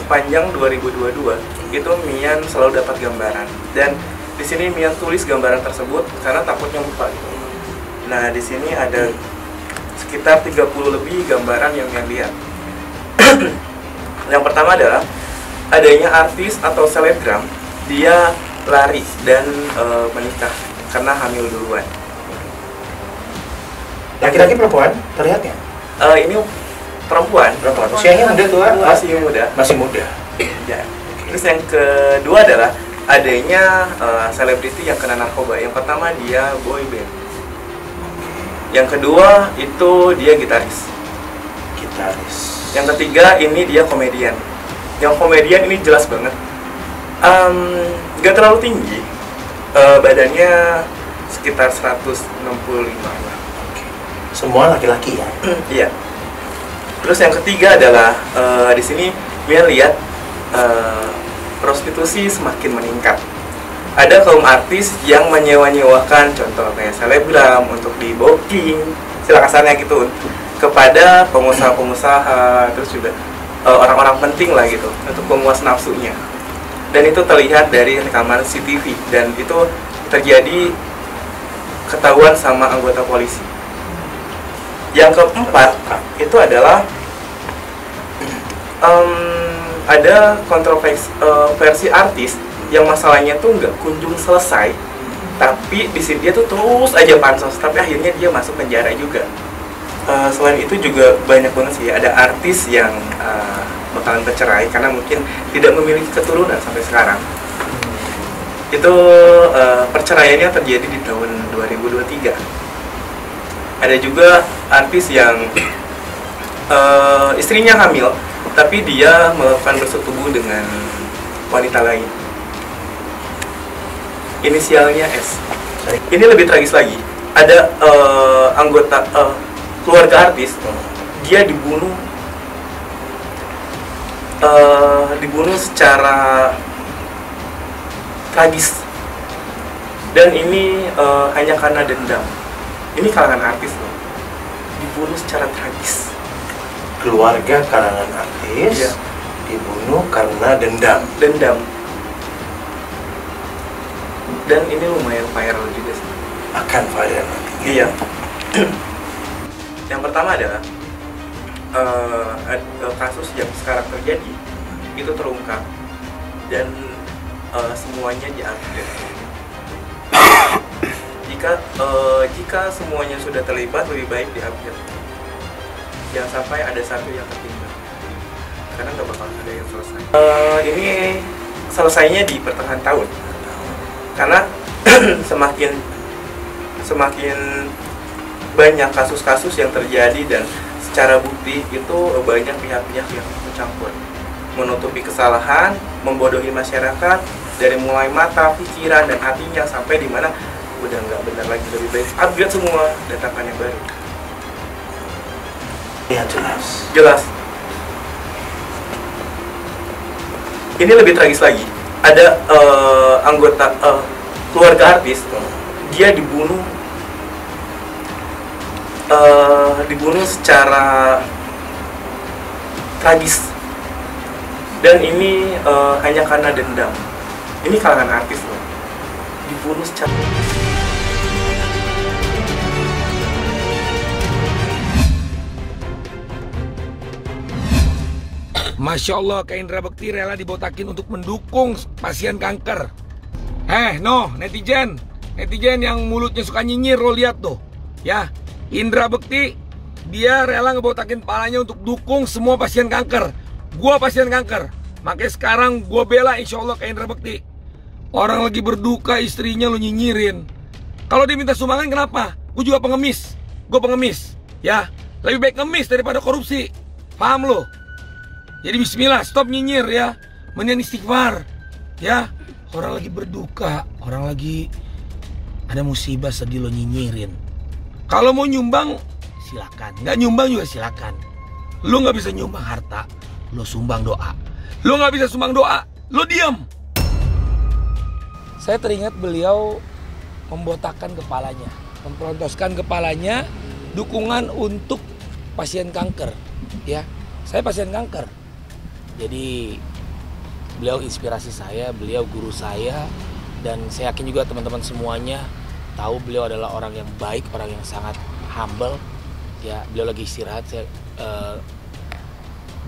sepanjang 2022 itu Mian selalu dapat gambaran, dan di sini Mian tulis gambaran tersebut karena takutnya lupa gitu. Nah, di sini ada sekitar 30 lebih gambaran yang Mian lihat. Yang pertama adalah adanya artis atau selebgram dia lari dan menikah karena hamil duluan. Laki-laki perempuan terlihatnya? Ini perempuan. Usianya muda tua? Masih muda. Ya. Terus yang kedua adalah adanya selebriti yang kena narkoba. Yang pertama dia boy band. Yang kedua itu dia gitaris. Yang ketiga ini dia komedian. Yang komedian ini jelas banget. Gak terlalu tinggi. Badannya sekitar 165 lah. Semua laki-laki ya? Iya. Terus yang ketiga adalah di sini Mian lihat prostitusi semakin meningkat. Ada kaum artis yang menyewa-nyewakan, contoh kayak selebgram untuk di booking, istilah kasarnya gitu, kepada pengusaha-pengusaha, terus juga orang-orang penting lah gitu, untuk memuas nafsunya. Dan itu terlihat dari rekaman CCTV, dan itu terjadi ketahuan sama anggota polisi. Yang keempat itu adalah ada kontroversi artis yang masalahnya tuh nggak kunjung selesai, tapi di sini dia tuh terus aja pansos, tapi akhirnya dia masuk penjara juga. Selain itu juga banyak banget sih, ada artis yang bakalan bercerai karena mungkin tidak memiliki keturunan sampai sekarang. Itu perceraiannya terjadi di tahun 2023. Ada juga artis yang istrinya hamil, tapi dia melakukan bersetubuh dengan wanita lain. Inisialnya S. Ini lebih tragis lagi. Ada anggota keluarga artis, dia dibunuh secara tragis. Dan ini hanya karena dendam. Ini kalangan artis loh, dibunuh secara tragis. Keluarga kalangan artis, iya, dibunuh karena dendam. Dan ini lumayan viral juga sih. Akan viral nanti. Iya. Yang pertama adalah kasus yang sekarang terjadi itu terungkap dan semuanya diupdate. Jika semuanya sudah terlibat, lebih baik diupdate. Jangan sampai ada satu yang tertinggal, karena nggak bakal ada yang selesai. Ini selesainya di pertengahan tahun, karena semakin banyak kasus-kasus yang terjadi dan secara bukti itu banyak pihak-pihak yang mencampur, menutupi kesalahan, membodohi masyarakat dari mulai mata, pikiran, dan hatinya sampai di mana udah nggak benar lagi. Lebih baik upgrade semua, datangkan yang baru. Ya, jelas. Ini lebih tragis lagi. Ada anggota keluarga artis, dia dibunuh secara tragis. Dan ini hanya karena dendam. Ini kalangan artis loh, dibunuh secara. Masya Allah, Kak Indra Bekti rela dibotakin untuk mendukung pasien kanker. Netizen yang mulutnya suka nyinyir, lo lihat tuh, ya. Indra Bekti, dia rela ngebotakin palanya untuk dukung semua pasien kanker. Gua pasien kanker, makanya sekarang gua bela insya Allah Kak Indra Bekti. Orang lagi berduka, istrinya lo nyinyirin. Kalau dia minta sumbangan kenapa? Gue juga pengemis, ya. Lebih baik ngemis daripada korupsi, paham lo? Jadi bismillah, stop nyinyir ya. Mendingan istighfar ya. Orang lagi berduka, orang lagi ada musibah, sedih, lo nyinyirin. Kalau mau nyumbang silakan, nggak nyumbang juga silakan. Lo nggak bisa nyumbang harta, lo sumbang doa. Lo nggak bisa sumbang doa, lo diam. Saya teringat beliau membotakkan kepalanya, memprontoskan kepalanya, dukungan untuk pasien kanker ya. Saya pasien kanker. Jadi Beliau inspirasi saya, beliau guru saya, dan saya yakin juga teman-teman semuanya tahu beliau adalah orang yang baik, orang yang sangat humble. Ya, beliau lagi istirahat, saya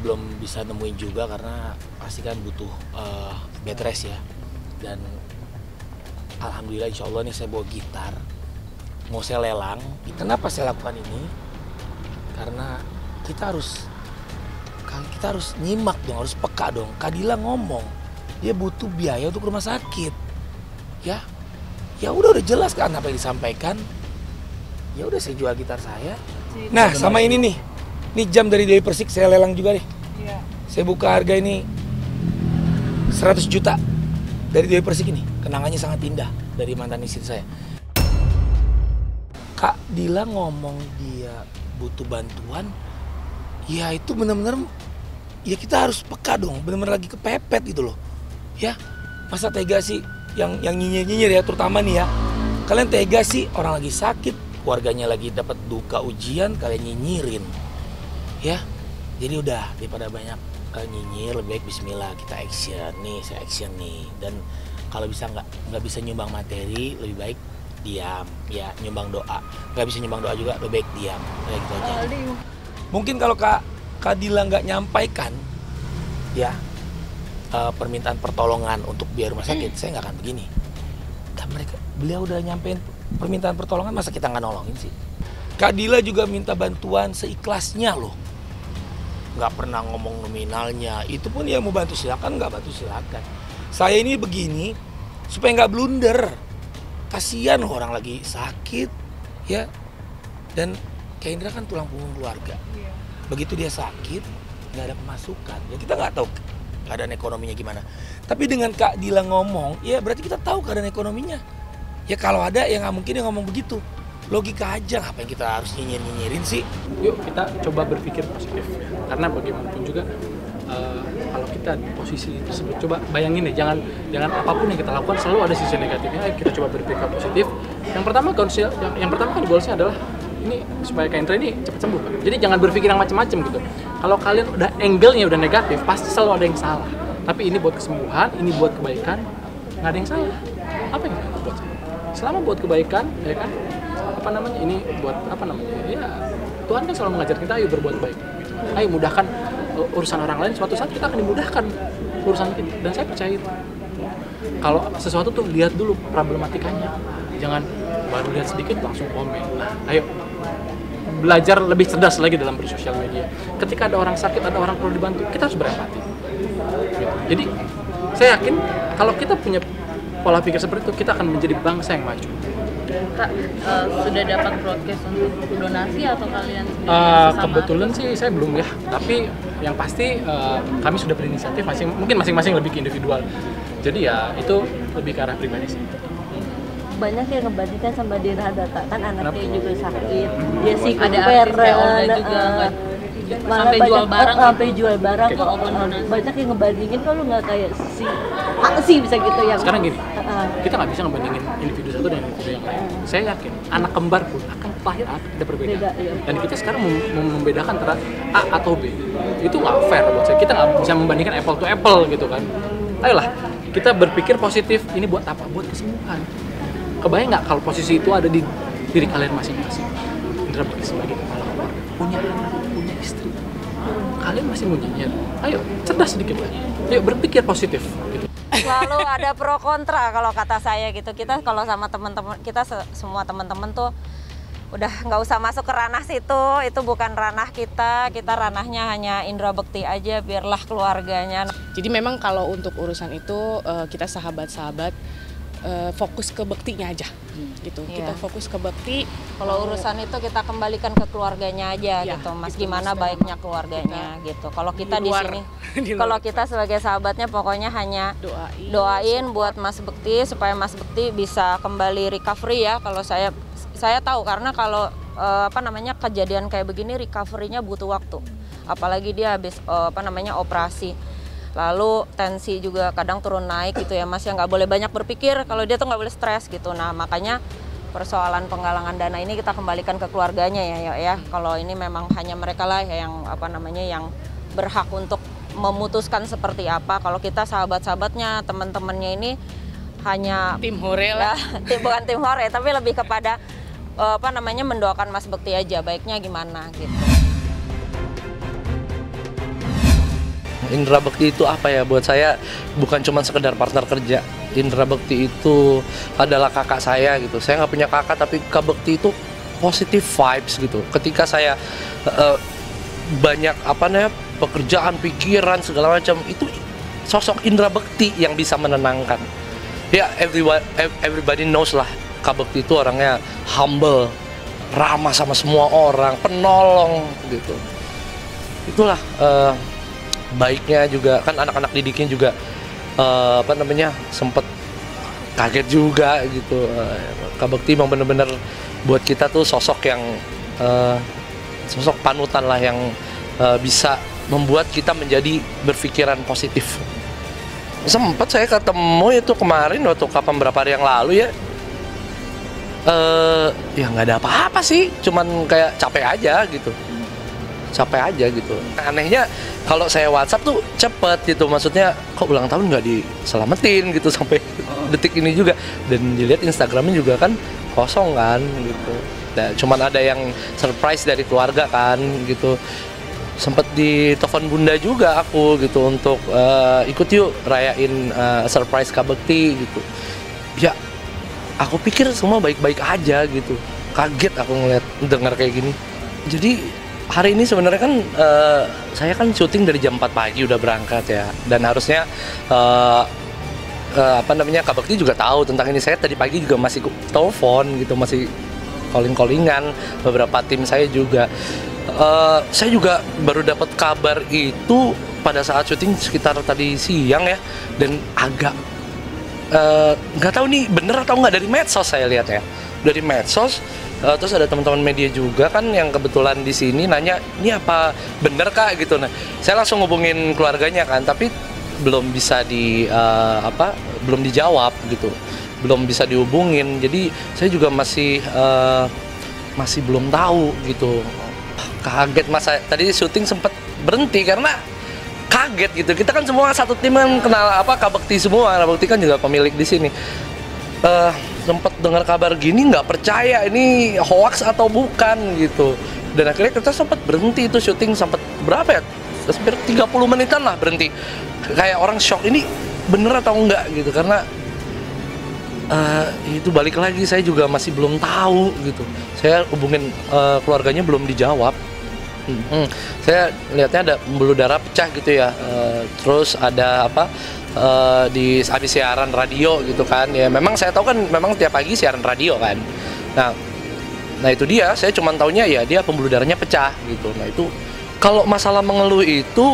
belum bisa nemuin juga karena pasti kan butuh bed rest ya. Dan alhamdulillah insya Allah nih saya bawa gitar, mau saya lelang. Kenapa saya lakukan ini? Karena kita harus nyimak dong, harus peka dong. Kak Dila ngomong, dia butuh biaya untuk rumah sakit. Ya udah jelas kan apa yang disampaikan. Ya udah saya jual gitar saya. Nah, sama ini nih. Ini jam dari Dewi Persik saya lelang juga nih. Iya. Saya buka harga ini 100 juta dari Dewi Persik ini. Kenangannya sangat indah dari mantan istri saya. Kak Dila ngomong dia butuh bantuan. Ya itu benar-benar, ya kita harus peka dong, benar-benar lagi kepepet gitu loh. Ya, masa tega sih yang nyinyir-nyinyir ya, terutama nih ya. Kalian tega sih, orang lagi sakit, keluarganya lagi dapat duka ujian, kalian nyinyirin. Ya, jadi udah daripada banyak nyinyir, lebih baik bismillah kita action nih, saya action nih. Dan kalau bisa nggak bisa nyumbang materi, lebih baik diam. Ya, nyumbang doa. Nggak bisa nyumbang doa juga, lebih baik diam. Kayak gitu aja. Mungkin kalau Kak Dila nggak nyampaikan ya permintaan pertolongan untuk biaya rumah sakit, saya nggak akan begini. Dan beliau udah nyampein permintaan pertolongan, masa kita nggak nolongin sih? Kak Dila juga minta bantuan seikhlasnya loh, nggak pernah ngomong nominalnya. Itu pun ya mau bantu silakan, nggak bantu silakan. Saya ini begini supaya nggak blunder. Kasihan loh orang lagi sakit ya. Dan Kak Indra kan tulang punggung keluarga. Begitu dia sakit, nggak ada pemasukan. Ya kita nggak tahu keadaan ekonominya gimana. Tapi dengan Kak Dila ngomong, ya berarti kita tahu keadaan ekonominya. Ya kalau ada yang nggak mungkin dia ngomong begitu. Logika aja, apa yang kita harus nyinyirin sih? Yuk kita coba berpikir positif. Karena bagaimanapun juga kalau kita di posisi tersebut, coba bayangin deh, jangan apapun yang kita lakukan selalu ada sisi negatifnya. Ayo kita coba berpikir positif. Yang pertama kan goalsnya adalah ini supaya Kak Indra ini cepat sembuh kan. Jadi jangan berpikir yang macam-macam gitu. Kalau kalian udah angle-nya udah negatif, pasti selalu ada yang salah. Tapi ini buat kesembuhan, ini buat kebaikan, nggak ada yang salah. Apa yang kita buat? Selama buat kebaikan, ya kan? Apa namanya? Ini buat apa namanya? Ya Tuhan kan selalu mengajar kita, ayo berbuat baik. Gitu. Ayo mudahkan urusan orang lain. Suatu saat kita akan dimudahkan urusan ini. Dan saya percaya itu. Kalau sesuatu tuh lihat dulu problematikanya. Jangan baru lihat sedikit langsung komen. Nah, ayo belajar lebih cerdas lagi dalam bersosial media. Ketika ada orang sakit, ada orang perlu dibantu, kita harus berempati. Gitu. Jadi saya yakin kalau kita punya pola pikir seperti itu, kita akan menjadi bangsa yang maju. Kak, sudah dapat broadcast untuk donasi atau kalian sendiri? Kebetulan sih saya belum ya, tapi yang pasti kami sudah berinisiatif, mungkin masing-masing lebih ke individual. Jadi ya itu lebih ke arah pribadi sih. Banyak yang ngebandingkan sama Dira Data, kan anaknya juga sakit, dia sih ada artis juga sampai jual barang, banyak yang ngebandingin kalau nggak kayak si bisa gitu yang sekarang gini, kita nggak bisa ngebandingin individu satu dengan individu yang lain. Saya yakin anak kembar pun akan lahir ada perbedaan. Iya. Dan kita sekarang membedakan antara A atau B, itu nggak fair buat saya. Kita nggak bisa membandingkan apple to apple gitu kan. Ayolah kita berpikir positif. Ini buat apa? Buat kesembuhan. Kebayang nggak kalau posisi itu ada di diri kalian masing-masing? Indra Bekti sebagai kepala keluarga, punya anak, punya istri, kalian masih mau nyinyir? Ayo cerdas sedikit lah, ayo berpikir positif gitu. Selalu ada pro kontra kalau kata saya gitu. Kita kalau sama teman-teman kita semua teman-teman tuh udah nggak usah masuk ke ranah situ, itu bukan ranah kita ranahnya hanya Indra Bekti aja, biarlah keluarganya. Jadi memang kalau untuk urusan itu kita sahabat-sahabat fokus ke bektinya aja gitu. Kita fokus ke bekti. Kalau urusan itu kita kembalikan ke keluarganya aja ya, gitu Mas, gimana baiknya keluarganya gitu. Kalau kita di sini kalau kita sebagai sahabatnya pokoknya hanya doain buat Mas Bekti supaya Mas Bekti bisa kembali recovery ya. Kalau saya tahu karena kalau kejadian kayak begini recovery-nya butuh waktu. Apalagi dia habis operasi. Lalu tensi juga kadang turun naik gitu ya Mas, ya nggak boleh banyak berpikir, kalau dia tuh nggak boleh stres gitu. Nah makanya persoalan penggalangan dana ini kita kembalikan ke keluarganya ya. Kalau ini memang hanya mereka lah yang yang berhak untuk memutuskan seperti apa. Kalau kita sahabat-sahabatnya, teman-temannya ini hanya tim hore lah. Ya, bukan tim hore, tapi lebih kepada mendoakan Mas Bekti aja, baiknya gimana gitu. Indra Bekti itu apa ya buat saya, bukan cuma sekedar partner kerja. Indra Bekti itu adalah kakak saya gitu. Saya nggak punya kakak, tapi Kak Bekti itu positive vibes gitu. Ketika saya banyak pekerjaan, pikiran segala macam, itu sosok Indra Bekti yang bisa menenangkan. Ya, everybody knows lah, Kak Bekti itu orangnya humble, ramah sama semua orang, penolong gitu. Itulah baiknya juga, kan anak-anak didiknya juga sempet kaget juga gitu. Kak Bekti emang bener-bener buat kita tuh sosok yang sosok panutan lah, yang bisa membuat kita menjadi berpikiran positif. Sempet saya ketemu itu kemarin waktu berapa hari yang lalu ya. Ya nggak ada apa-apa sih, cuman kayak capek aja gitu. Anehnya kalau saya WhatsApp tuh cepet gitu, maksudnya kok ulang tahun nggak diselamatin gitu sampai detik ini juga. Dan dilihat Instagramnya juga kan kosong kan gitu. Nah, cuman ada yang surprise dari keluarga kan gitu. Sempet di telepon bunda juga aku gitu untuk ikut yuk rayain surprise Kak Bekti gitu. Ya aku pikir semua baik-baik aja gitu. Kaget aku dengar kayak gini. Jadi hari ini sebenarnya kan saya kan syuting dari jam 4 pagi udah berangkat ya, dan harusnya Kak Bekti juga tahu tentang ini. Saya tadi pagi juga masih telepon gitu, masih calling-callingan beberapa tim saya juga. Saya juga baru dapat kabar itu pada saat syuting sekitar tadi siang ya, dan agak nggak tahu nih bener atau nggak, dari medsos saya lihat ya, dari medsos. Terus ada teman-teman media juga kan yang kebetulan di sini nanya, ini apa bener Kak gitu. Nah, saya langsung hubungin keluarganya kan, tapi belum bisa belum dijawab gitu, belum bisa dihubungin. Jadi saya juga masih belum tahu gitu. Kaget Mas, tadi syuting sempet berhenti karena kaget gitu. Kita kan semua satu tim kan kenal Kak Bekti semua. Kak Bekti kan juga pemilik di sini. Sempet dengar kabar gini nggak percaya ini hoax atau bukan gitu. Dan akhirnya kita sempat berhenti itu syuting, sempat berapa ya? Hampir 30 menitan lah berhenti. Kayak orang shock, ini bener atau enggak gitu, karena itu balik lagi saya juga masih belum tahu gitu. Saya hubungin keluarganya belum dijawab. Saya lihatnya ada pembuluh darah pecah gitu ya. Terus ada di habis siaran radio gitu kan. Ya memang saya tahu kan memang tiap pagi siaran radio kan. Nah itu dia, saya cuma taunya ya dia pembuluh darahnya pecah gitu. Nah itu kalau masalah mengeluh itu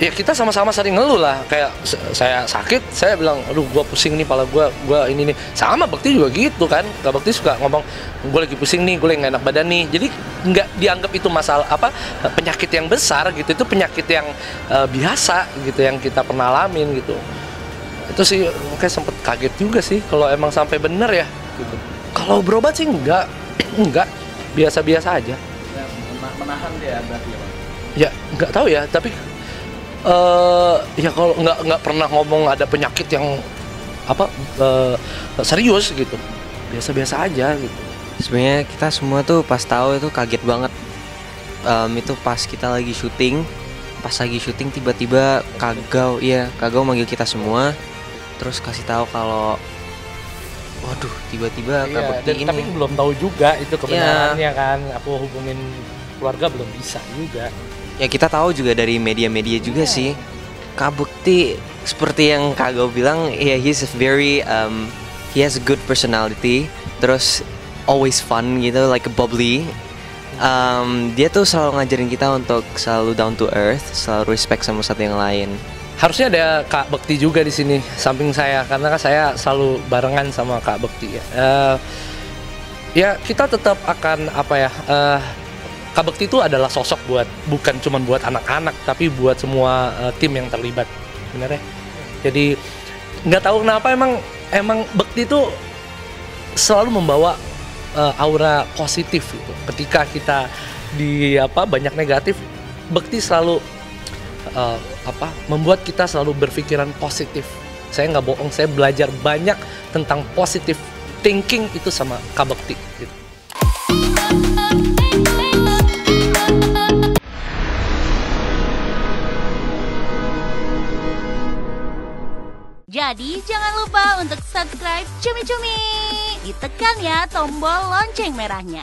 ya kita sama-sama sering ngeluh lah. Kayak saya sakit, saya bilang aduh gua pusing nih, pala gua ini nih. Sama Bekti juga gitu kan. Kak Bekti suka ngomong gue lagi pusing nih, gue lagi nggak enak badan nih. Jadi nggak dianggap itu masalah penyakit yang besar gitu. Itu penyakit yang biasa gitu, yang kita pernah alamin gitu. Itu sih kayak sempet kaget juga sih kalau emang sampai bener ya gitu. Kalau berobat sih enggak, biasa-biasa aja. Menahan dia berarti ya, Bang? Ya nggak tahu ya, tapi ya kalau nggak pernah ngomong ada penyakit yang serius gitu, biasa-biasa aja gitu. Sebenarnya kita semua tuh pas tahu itu kaget banget. Itu pas kita lagi syuting, tiba-tiba Kagau manggil kita semua, terus kasih tahu kalau waduh tiba-tiba Kak Bekti ini. Tapi belum tahu juga itu kebenarannya kan. Aku hubungin keluarga belum bisa juga. Ya kita tahu juga dari media-media juga sih. Kak Bekti seperti yang Kagau bilang, he's very he has a good personality, terus always fun gitu, like a bubbly. Dia tuh selalu ngajarin kita untuk selalu down to earth, selalu respect sama satu yang lain. Harusnya ada Kak Bekti juga di sini samping saya, karena kan saya selalu barengan sama Kak Bekti ya. Ya kita tetap akan Kak Bekti itu adalah sosok bukan cuma buat anak-anak, tapi buat semua tim yang terlibat, bener ya. Jadi nggak tahu kenapa emang Bekti itu selalu membawa aura positif gitu. Ketika kita di banyak negatif, Bekti selalu membuat kita selalu berpikiran positif. Saya nggak bohong, saya belajar banyak tentang positive thinking itu sama Kak Bekti gitu. Jadi jangan lupa untuk subscribe Cumi Cumi. Ditekan ya tombol lonceng merahnya.